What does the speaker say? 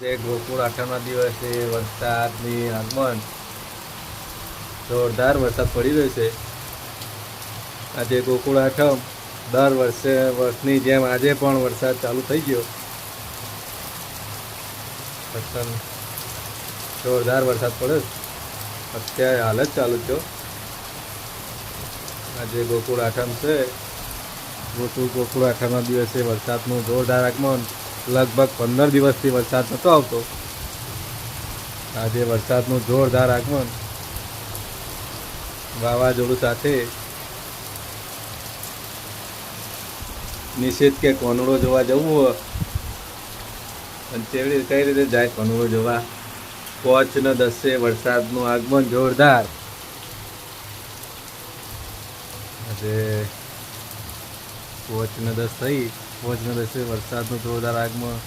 જે ગોકુળ આઠમના દિવસે વરસાદની આગમન, જોરદાર વરસાદ પડી રહ્યો છે. આજે ગોકુળ આઠમ, દર વર્ષની જેમ આજે પણ વરસાદ ચાલુ થઈ ગયો. જોરદાર વરસાદ પડ્યો, અત્યારે હાલ જ ચાલુ થયો. આજે ગોકુળ આઠમ છે. ગોકુળ આઠમના દિવસે વરસાદનું જોરદાર આગમન. લગભગ 15 દિવસથી વરસાદ નહોતો આવતો. આજે વરસાદનું જોરદાર આગમન, વાવાઝોડું સાથે. નિષેધ કે કોનડો જોવા જવું હોય અને કઈ રીતે જાય કોનડો જોવા? 5 ને 10 વરસાદનું આગમન જોરદાર. આજે 5 ને 10 થઈ, 5 ને 10 વરસાદનું જોરદાર આગમન.